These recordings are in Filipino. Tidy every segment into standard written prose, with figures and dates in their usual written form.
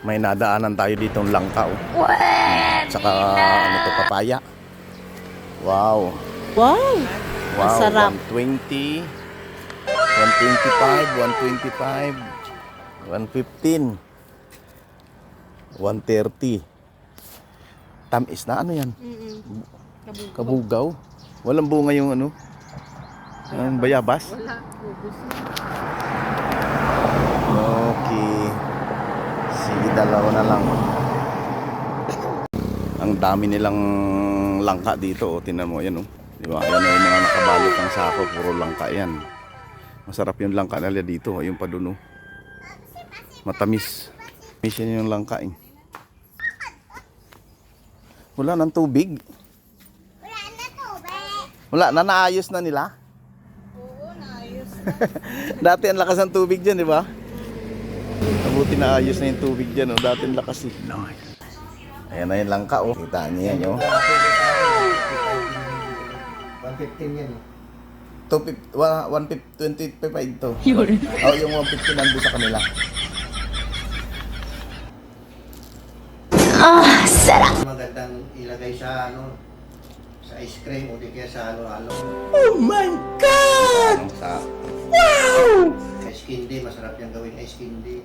May nadaanan tayo dito ng langka, oh. Tsaka ano to, papaya. Wow. Wow! Wow, Masarap. 120, 125, 125, 115, 130. Tamis na ano yan? Kabugaw. Walang bunga yung ano? Ang bayabas? Wala. Ubus na. Okay. Sige, dalawa na lang. Ang dami nilang langka dito, oh. Tingnan mo yan, oh. Di ba? Ayan, oh, yung mga nakabalot ng sako, puro langka yan. Masarap yung langka nila dito, oh. Yung pa dun, oh. Matamis. Matamis yan yung langka, eh. Wala nang tubig. Wala na tubig. Wala na, naayos na nila. Oo, naayos. Dati ang lakas ng tubig dyan, di ba? Mabuti na ayos na yung tubig dyan, oh. Dati ang lakas, eh. Nice. Ayan na yung langka, oh. Kita niyo yan, oh. 115 yan. 125 to. Yun. Oh, yung 150 nandun sa kanila. Magandang ilagay sa ano, sa ice cream o di kaya sa halo-halo. Anong sa... Ice candy, masarap yung gawing ice candy.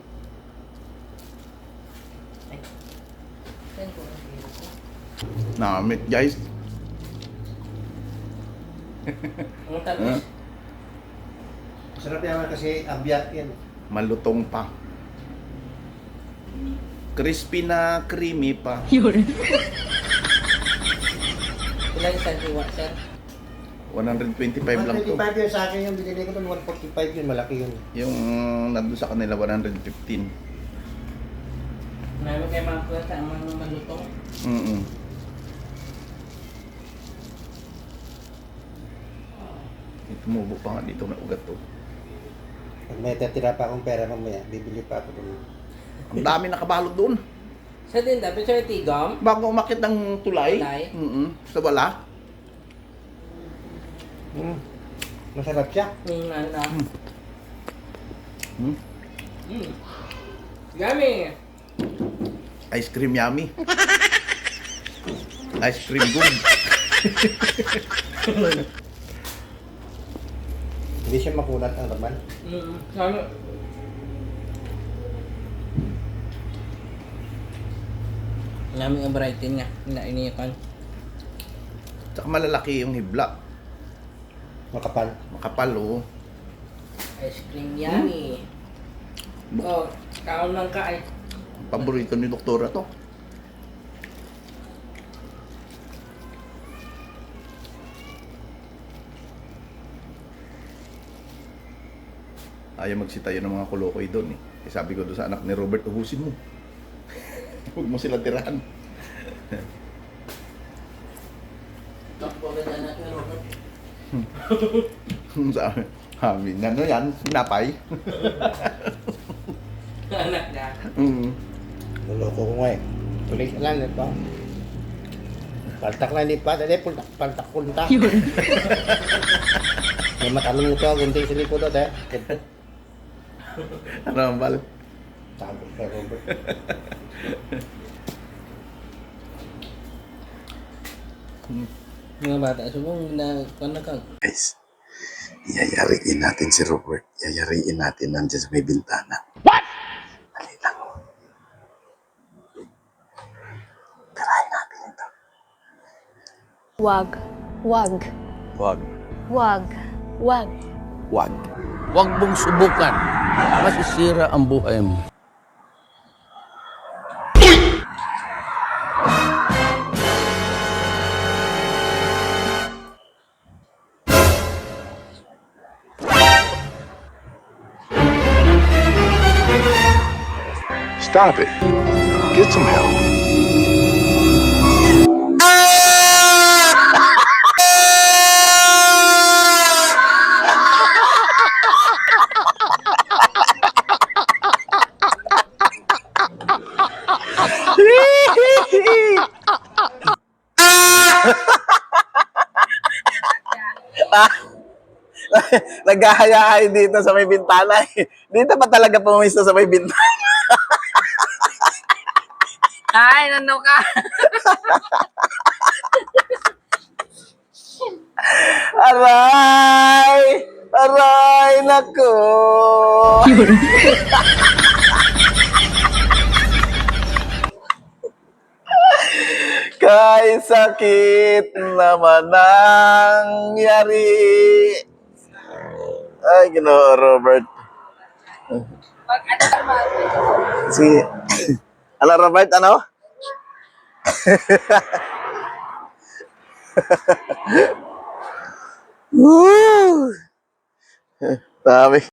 Namit, guys. Masarap yan kasi abiyat yan. Malutong pa. Crispy na creamy pa. Yun. Ilan sa diwa, sir? 125 lang to. 125 yun sa akin yung binili ko doon, 145 yun, malaki yun. Yung nandun sa kanila, 115. Namin kayo mga kuya sa amang malutong. Tumubo pa nga dito na ugat to. Pag may tatira pa akong pera mamaya, bibili pa ako doon. Ang dami nakabalot doon. Sa tinda, pero sa tigam. Bago umakit ng tulay. Tulay? Sa wala. Masarap siya. Ano. Hmm? Gami. Ice cream yummy. Ice cream good. Hindi siya makulat ang laman. Sabi. Namin ang variety niya. Inainiyakan. Tsaka malalaki yung hibla. Makapal. Makapal, oh. Ice cream yummy. Oh, kaon lang ka ay. Paborito ni doktora to. Ayaw magsitayo ng mga kolokoy doon, eh. Sabi ko doon sa anak ni Robert, ubusin mo. Huwag mo sila tirahan. Takbo agad na natin, Robert. Sabi, amin, ano yan? Sinapay? Anak na. Luloko ko nga eh. Tuloy ka lang, di ba? Paltak na di pa, dali, paltak punta. May matanong mo ito, gunting sa likod doon, Ano ang bal? Tago kay Robert. Mga bata, subong na kag. Guys, yayariin natin si Robert. Yayariin natin nandiyan sa may bintana. What? Dali lang. Tirahin natin ito. Wag. Wag. Wag. Wag. Wag. Wag. Huwag mong subukan. Masisira ang buhay mo. Stop it. Get some help. Naghahayahay dito sa may bintana, eh. Dito pa talaga pumisto sa may bintana. Ay, ano ka? Aray! Aray! Nako! Kay sakit naman nangyari. Ay, Ginoo Robert. Si ano Robert, ano? Woo! Dami.